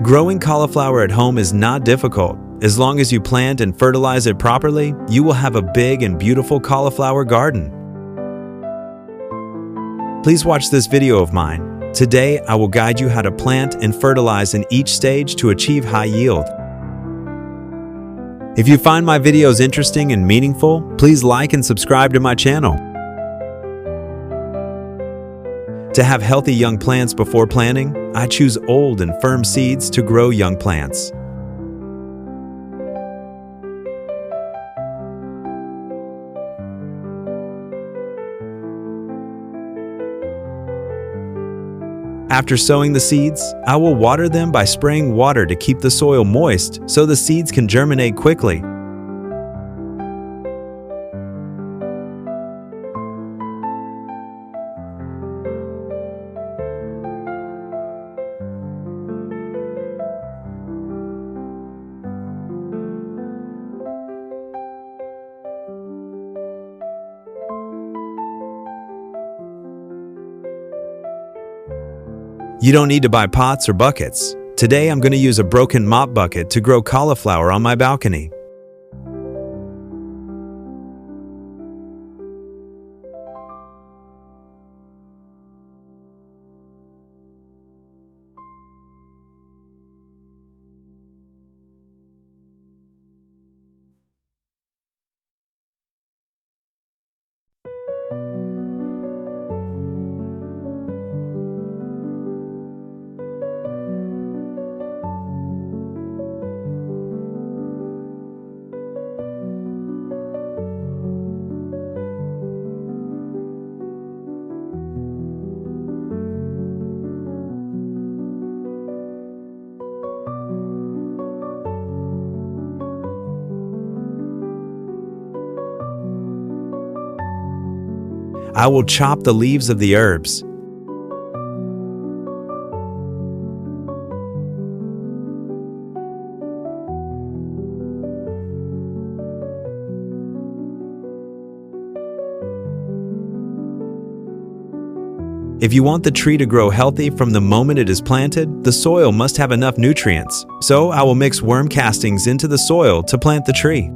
Growing cauliflower at home is not difficult. As long as you plant and fertilize it properly, you will have a big and beautiful cauliflower garden. Please watch this video of mine. Today, I will guide you how to plant and fertilize in each stage to achieve high yield. If you find my videos interesting and meaningful, please like and subscribe to my channel. To have healthy young plants before planting, I choose old and firm seeds to grow young plants. After sowing the seeds, I will water them by spraying water to keep the soil moist so the seeds can germinate quickly. You don't need to buy pots or buckets. Today I'm going to use a broken mop bucket to grow cauliflower on my balcony. I will chop the leaves of the herbs. If you want the tree to grow healthy from the moment it is planted, the soil must have enough nutrients. So I will mix worm castings into the soil to plant the tree.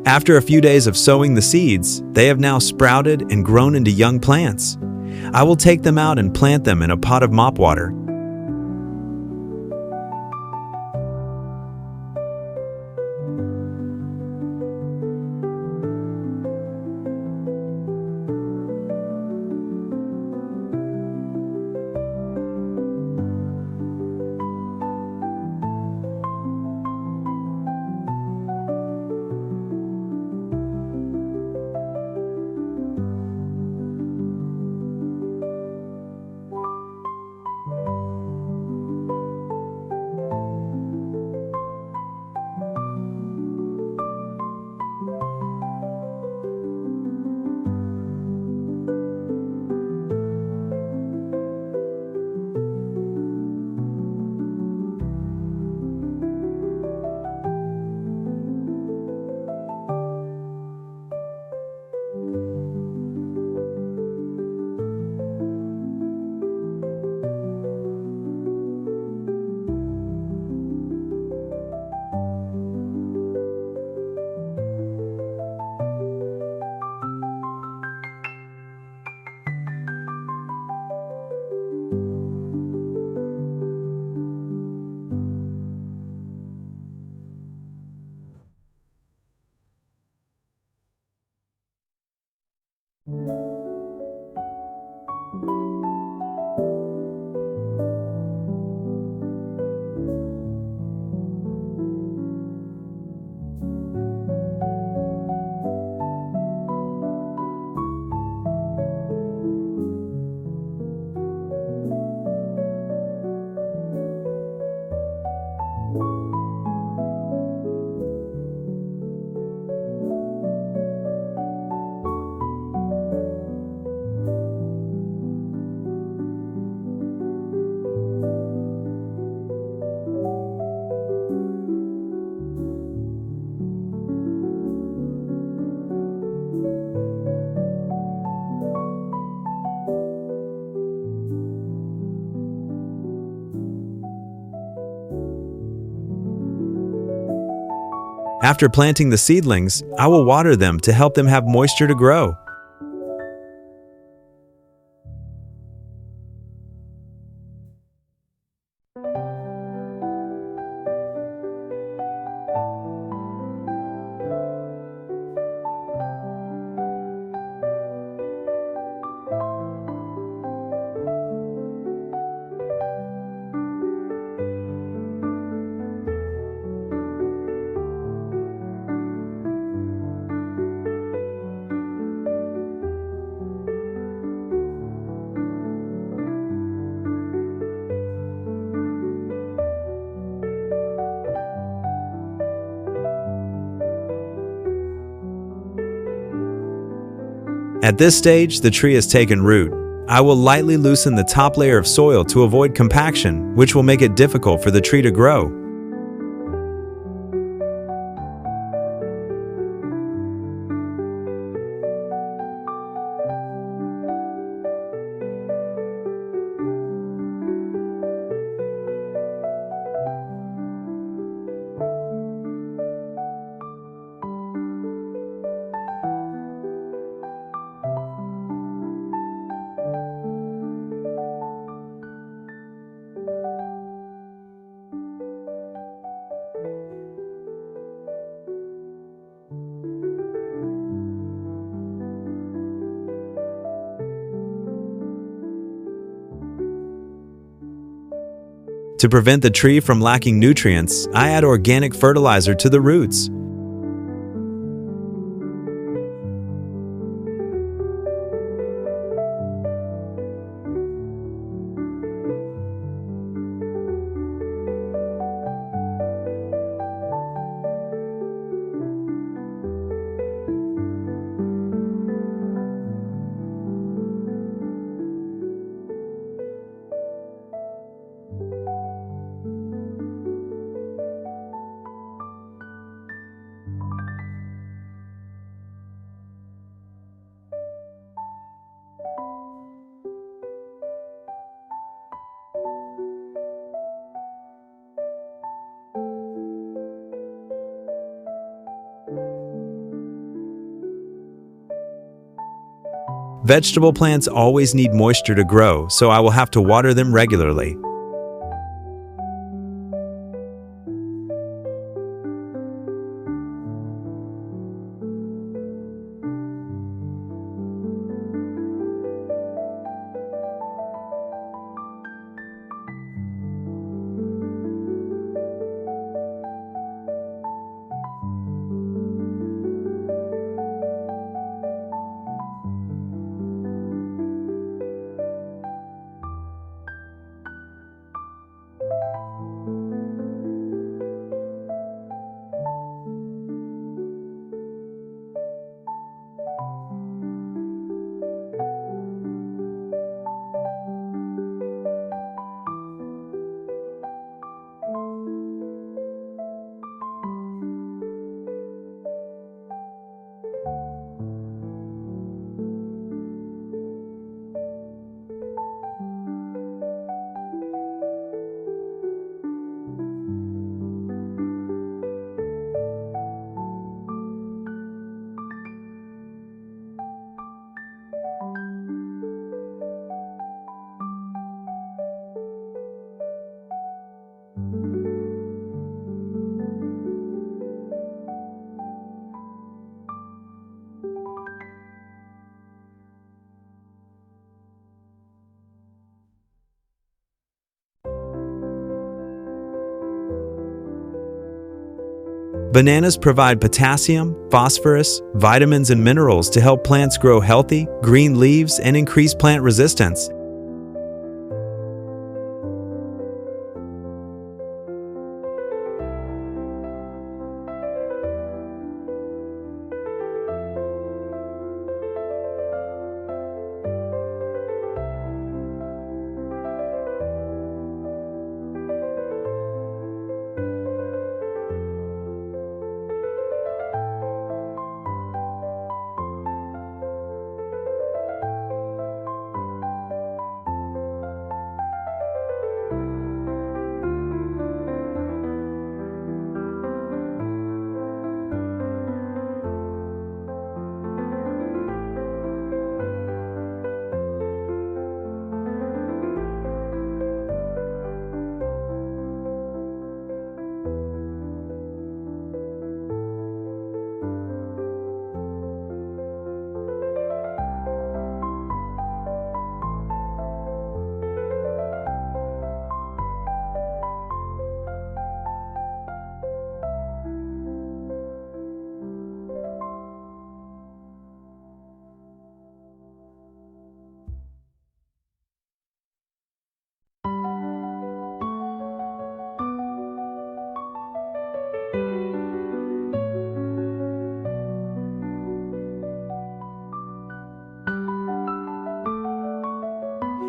After a few days of sowing the seeds, they have now sprouted and grown into young plants. I will take them out and plant them in a pot of mop water. After planting the seedlings, I will water them to help them have moisture to grow. At this stage, the tree has taken root. I will lightly loosen the top layer of soil to avoid compaction, which will make it difficult for the tree to grow. To prevent the tree from lacking nutrients, I add organic fertilizer to the roots. Vegetable plants always need moisture to grow, so I will have to water them regularly. Bananas provide potassium, phosphorus, vitamins, and minerals to help plants grow healthy, green leaves, and increase plant resistance.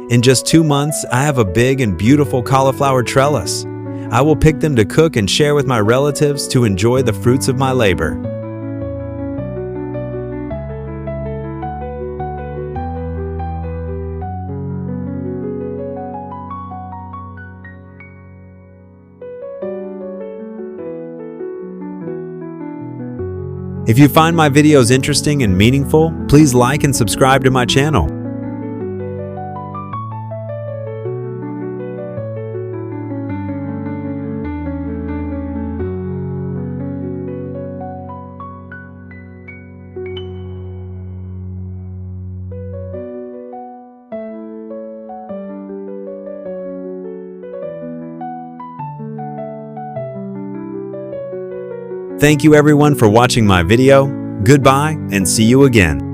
In just 2 months, I have a big and beautiful cauliflower trellis. I will pick them to cook and share with my relatives to enjoy the fruits of my labor. If you find my videos interesting and meaningful, please like and subscribe to my channel. Thank you everyone for watching my video. Goodbye and see you again.